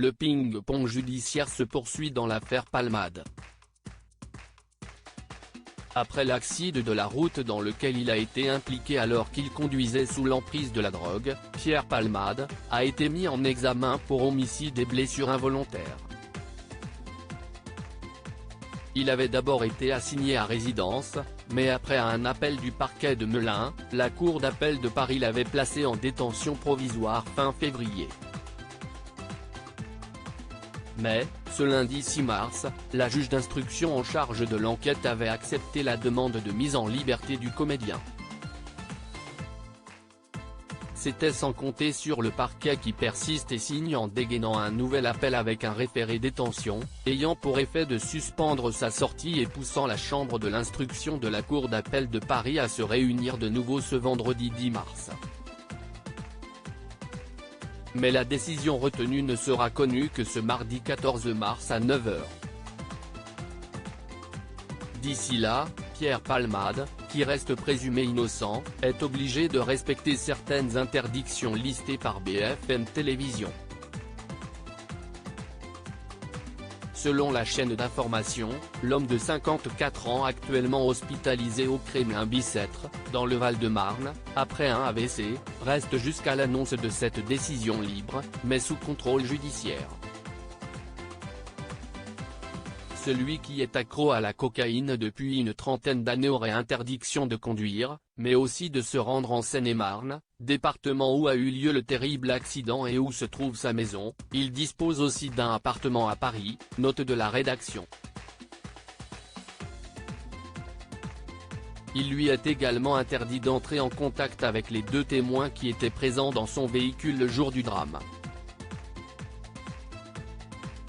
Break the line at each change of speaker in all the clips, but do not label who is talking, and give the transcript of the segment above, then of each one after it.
Le ping-pong judiciaire se poursuit dans l'affaire Palmade. Après l'accident de la route dans lequel il a été impliqué alors qu'il conduisait sous l'emprise de la drogue, Pierre Palmade a été mis en examen pour homicide et blessures involontaires. Il avait d'abord été assigné à résidence, mais après un appel du parquet de Melun, la cour d'appel de Paris l'avait placé en détention provisoire fin février. Mais, ce lundi 6 mars, la juge d'instruction en charge de l'enquête avait accepté la demande de mise en liberté du comédien. C'était sans compter sur le parquet qui persiste et signe en dégainant un nouvel appel avec un référé détention, ayant pour effet de suspendre sa sortie et poussant la chambre de l'instruction de la cour d'appel de Paris à se réunir de nouveau ce vendredi 10 mars. Mais la décision retenue ne sera connue que ce mardi 14 mars à 9 h. D'ici là, Pierre Palmade, qui reste présumé innocent, est obligé de respecter certaines interdictions listées par BFM Télévisions. Selon la chaîne d'information, l'homme de 54 ans actuellement hospitalisé au Kremlin-Bicêtre, dans le Val-de-Marne, après un AVC, reste jusqu'à l'annonce de cette décision libre, mais sous contrôle judiciaire. Celui qui est accro à la cocaïne depuis une trentaine d'années aurait interdiction de conduire, mais aussi de se rendre en Seine-et-Marne, département où a eu lieu le terrible accident et où se trouve sa maison. Il dispose aussi d'un appartement à Paris, note de la rédaction. Il lui est également interdit d'entrer en contact avec les deux témoins qui étaient présents dans son véhicule le jour du drame.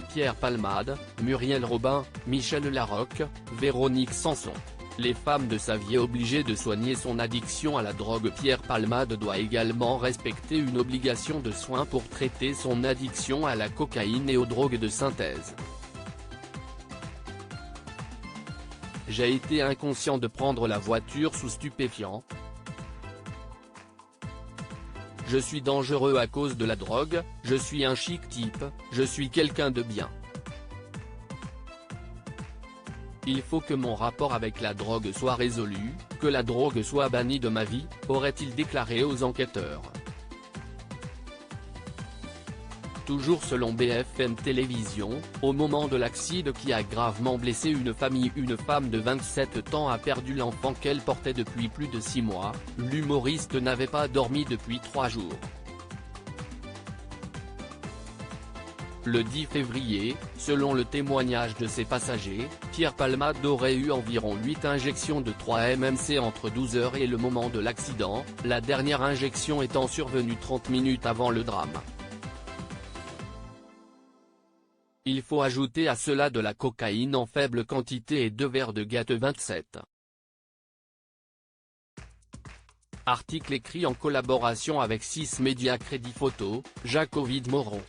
Pierre Palmade, Muriel Robin, Michel Larocque, Véronique Sanson. Les femmes de sa vie obligées de soigner son addiction à la drogue. Pierre Palmade doit également respecter une obligation de soins pour traiter son addiction à la cocaïne et aux drogues de synthèse. J'ai été inconscient de prendre la voiture sous stupéfiants. Je suis dangereux à cause de la drogue, je suis un chic type, je suis quelqu'un de bien. Il faut que mon rapport avec la drogue soit résolu, que la drogue soit bannie de ma vie, aurait-il déclaré aux enquêteurs. Toujours selon BFM Télévisions, au moment de l'accident qui a gravement blessé une famille, une femme de 27 ans a perdu l'enfant qu'elle portait depuis plus de 6 mois, l'humoriste n'avait pas dormi depuis 3 jours. Le 10 février, selon le témoignage de ses passagers, Pierre Palmade aurait eu environ 8 injections de 3 MMC entre 12 h et le moment de l'accident, la dernière injection étant survenue 30 minutes avant le drame. Il faut ajouter à cela de la cocaïne en faible quantité et 2 verres de Gatte 27. Article écrit en collaboration avec 6 médias. Crédit photo, Jacques Ovid Moron.